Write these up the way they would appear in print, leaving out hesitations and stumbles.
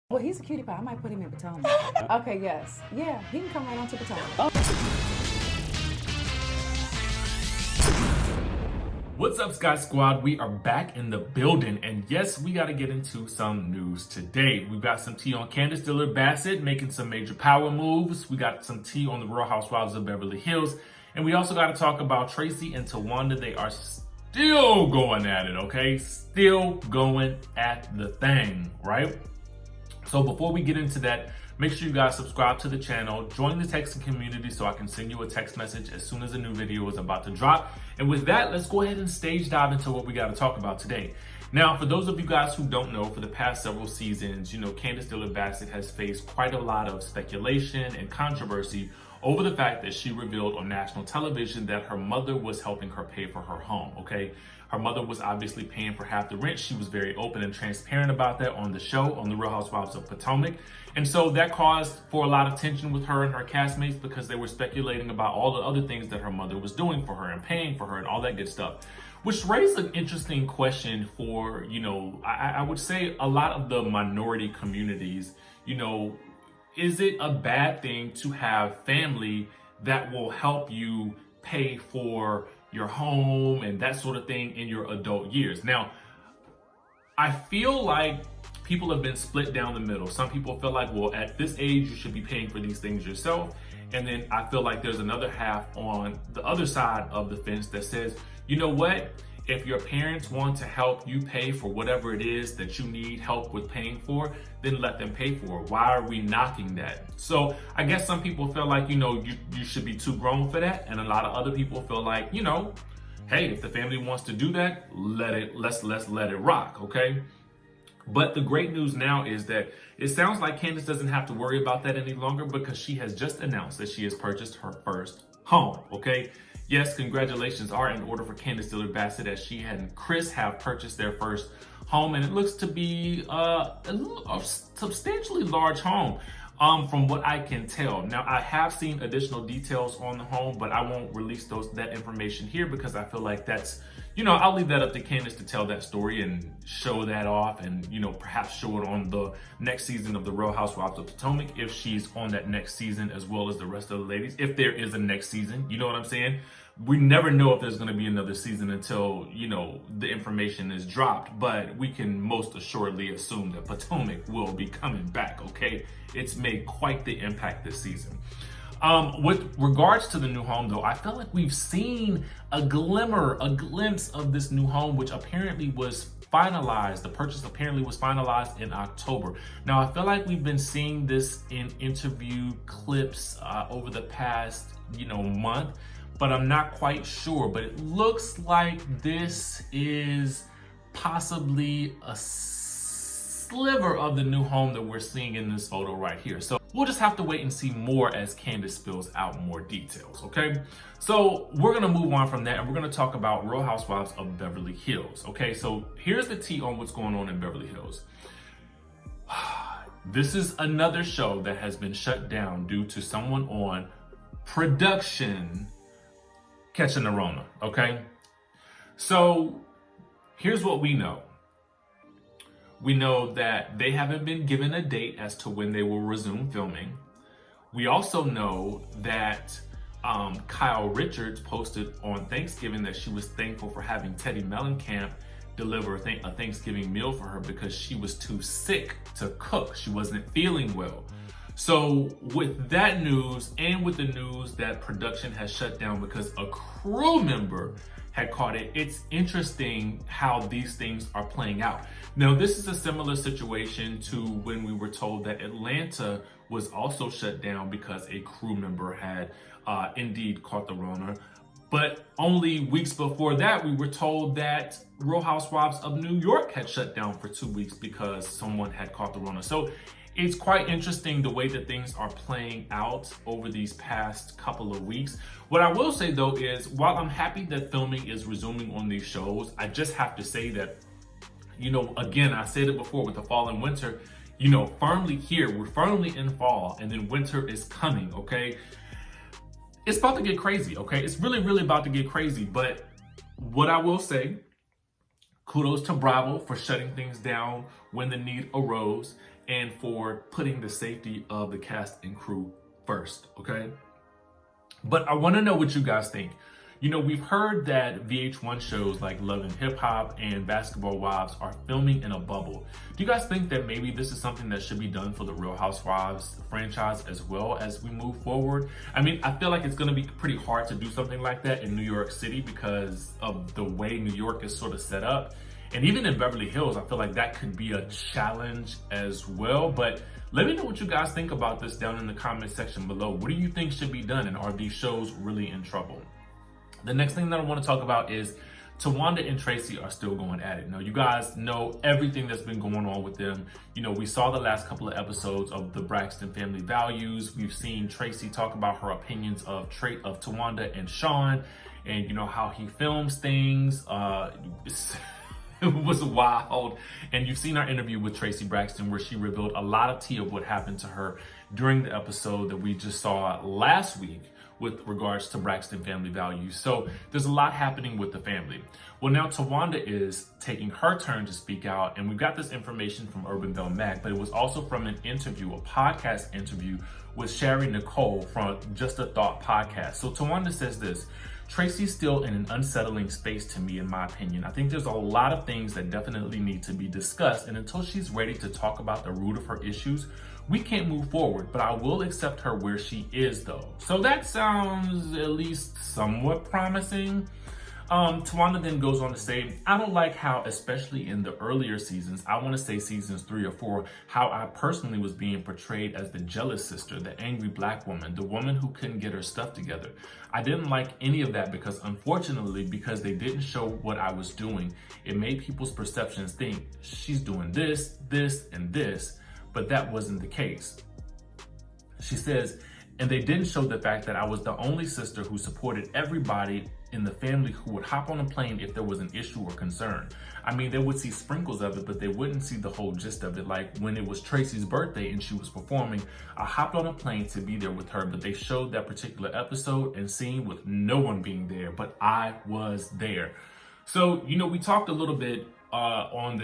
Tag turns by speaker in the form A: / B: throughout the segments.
A: Well, he's a cutie pie. I might put him in Potomac. Okay, yes. Yeah, he can come right on to Potomac.
B: What's up, Skye Squad? We are back in the building, and yes, we got to get into some news today. We've got some tea on CANDIACE Dillard making some major power moves. We got some tea on the Real Housewives of Beverly Hills, and we also got to talk about Tracy and Tawanda. They are still going at it, okay? Still going at the thing, right? So before we get into that, make sure you guys subscribe to the channel, join the texting community so I can send you a text message as soon as a new video is about to drop. And with that, let's go ahead and stage dive into what we got to talk about today. Now, for those of you guys who don't know, for the past several seasons, CANDIACE Dillard has faced quite a lot of speculation and controversy over the fact that she revealed on national television that her mother was helping her pay for her home, okay? Her mother was obviously paying for half the rent. She was very open and transparent about that on the show, on the Real Housewives of Potomac. And so that caused for a lot of tension with her and her castmates because they were speculating about all the other things that her mother was doing for her and paying for her and all that good stuff. Which raised an interesting question for, I would say a lot of the minority communities, is it a bad thing to have family that will help you pay for your home and that sort of thing in your adult years? Now, I feel like people have been split down the middle. Some people feel like, well, at this age, you should be paying for these things yourself. And then I feel like there's another half on the other side of the fence that says, you know what? If your parents want to help you pay for whatever it is that you need help with paying for, then let them pay for it. Why are we knocking that? So I guess some people feel like, you should be too grown for that. And a lot of other people feel like, hey, if the family wants to do that, let's let it rock, okay? But the great news now is that it sounds like CANDIACE doesn't have to worry about that any longer because she has just announced that she has purchased her first home, okay? Yes, congratulations are in order for CANDIACE Dillard as she and Kris have purchased their first home, and it looks to be a substantially large home from what I can tell. Now, I have seen additional details on the home, but I won't release that information here because I feel like that's, I'll leave that up to CANDIACE to tell that story and show that off and, perhaps show it on the next season of the Real Housewives of Potomac if she's on that next season as well as the rest of the ladies, if there is a next season, you know what I'm saying? We never know if there's going to be another season until, the information is dropped, but we can most assuredly assume that Potomac will be coming back, okay? It's made quite the impact this season. With regards to the new home, though, I feel like we've seen a glimpse of this new home, which apparently was finalized. The purchase apparently was finalized in October. Now, I feel like we've been seeing this in interview clips over the past, month, but I'm not quite sure. But it looks like this is possibly a sliver of the new home that we're seeing in this photo right here. So we'll just have to wait and see more as CANDIACE spills out more details, okay? So we're gonna move on from that and we're gonna talk about Real Housewives of Beverly Hills, okay? So here's the tea on what's going on in Beverly Hills. This is another show that has been shut down due to someone on production catching the Rona, okay? So here's what we know. We know that they haven't been given a date as to when they will resume filming. We also know that Kyle Richards posted on Thanksgiving that she was thankful for having Teddy Mellencamp deliver a Thanksgiving meal for her because she was too sick to cook. She wasn't feeling well. So with that news and with the news that production has shut down because a crew member had caught it, it's interesting how these things are playing out. Now, this is a similar situation to when we were told that Atlanta was also shut down because a crew member had indeed caught the Rona. But only weeks before that, we were told that Real Housewives of New York had shut down for 2 weeks because someone had caught the Rona. So it's quite interesting the way that things are playing out over these past couple of weeks. What I will say though is, while I'm happy that filming is resuming on these shows, I just have to say that, again, I said it before with the fall and winter, firmly here, we're firmly in fall and then winter is coming, okay? It's about to get crazy, okay? It's really, really about to get crazy. But what I will say Kudos to Bravo for shutting things down when the need arose and for putting the safety of the cast and crew first, okay? But I want to know what you guys think. You know, we've heard that VH1 shows like Love and Hip Hop and Basketball Wives are filming in a bubble. Do you guys think that maybe this is something that should be done for the Real Housewives franchise as well as we move forward? I mean, I feel like it's going to be pretty hard to do something like that in New York City because of the way New York is sort of set up. And even in Beverly Hills, I feel like that could be a challenge as well. But let me know what you guys think about this down in the comment section below. What do you think should be done, and are these shows really in trouble? The next thing that I want to talk about is Tawanda and Tracy are still going at it. Now, you guys know everything that's been going on with them. You know, we saw the last couple of episodes of the Braxton family values. We've seen Tracy talk about her opinions of Tawanda and Sean, and you know how he films things. It was wild. And you've seen our interview with Tracy Braxton where she revealed a lot of tea of what happened to her during the episode that we just saw last week with regards to Braxton family values. So there's a lot happening with the family. Well, now Tawanda is taking her turn to speak out, and we've got this information from Urban Bell Mag, but it was also from an interview, a podcast interview with Sherry Nicole from Just a Thought podcast. So Tawanda says this: Tracy's still in an unsettling space to me, in my opinion. I think there's a lot of things that definitely need to be discussed, and until she's ready to talk about the root of her issues, we can't move forward, but I will accept her where she is though. So that sounds at least somewhat promising. Tawanda then goes on to say, I don't like how, especially in the earlier seasons, I want to say seasons 3 or 4, how I personally was being portrayed as the jealous sister, the angry black woman, the woman who couldn't get her stuff together. I didn't like any of that because because they didn't show what I was doing, it made people's perceptions think she's doing this, this, and this, but that wasn't the case. She says, and they didn't show the fact that I was the only sister who supported everybody in the family who would hop on a plane if there was an issue or concern. I mean, they would see sprinkles of it, but they wouldn't see the whole gist of it. Like when it was Tracy's birthday and she was performing, I hopped on a plane to be there with her, but they showed that particular episode and scene with no one being there, but I was there. So, you know, we talked a little bit on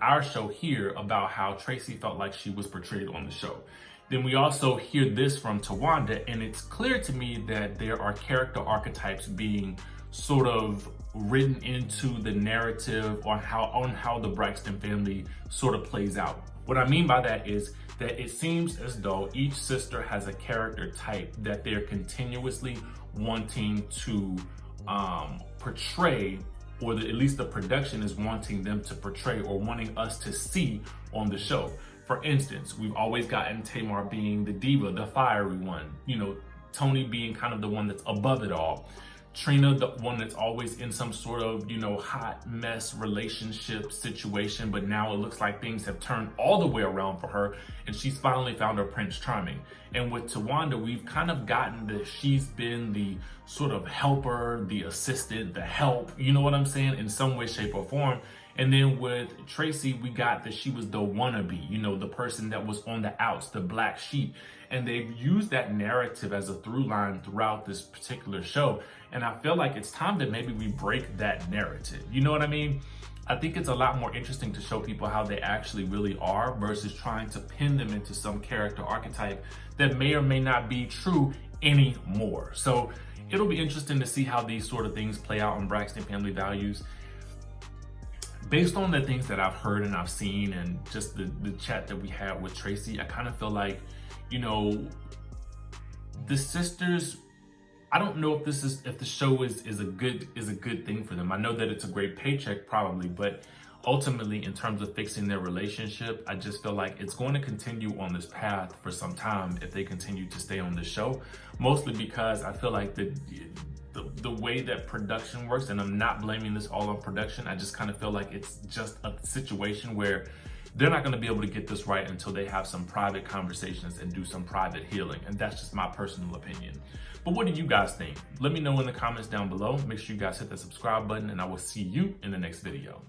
B: our show here about how Tracy felt like she was portrayed on the show. Then we also hear this from Tawanda, and it's clear to me that there are character archetypes being sort of written into the narrative on how the Braxton family sort of plays out. What I mean by that is that it seems as though each sister has a character type that they're continuously wanting to portray, or at least the production is wanting them to portray or wanting us to see on the show. For instance, we've always gotten Tamar being the diva, the fiery one. You know, Tony being kind of the one that's above it all. Trina, the one that's always in some sort of, you know, hot mess relationship situation, but now it looks like things have turned all the way around for her and she's finally found her Prince Charming. And with Tawanda, we've kind of gotten that she's been the sort of helper, the assistant, the help, you know what I'm saying, in some way, shape, or form. And then with Tracy, we got that she was the wannabe, you know, the person that was on the outs, the black sheep. And they've used that narrative as a through line throughout this particular show. And I feel like it's time that maybe we break that narrative. You know what I mean? I think it's a lot more interesting to show people how they actually really are versus trying to pin them into some character archetype that may or may not be true anymore. So it'll be interesting to see how these sort of things play out on Braxton Family Values. Based on the things that I've heard and I've seen and just the chat that we had with Tracy, I kind of feel like, you know, the sisters, I don't know if the show is a good thing for them. I know that it's a great paycheck probably, but ultimately in terms of fixing their relationship, I just feel like it's going to continue on this path for some time if they continue to stay on the show, mostly because I feel like the way that production works, and I'm not blaming this all on production, I just kind of feel like it's just a situation where they're not going to be able to get this right until they have some private conversations and do some private healing. And that's just my personal opinion. But what do you guys think? Let me know in the comments down below. Make sure you guys hit the subscribe button, and I will see you in the next video.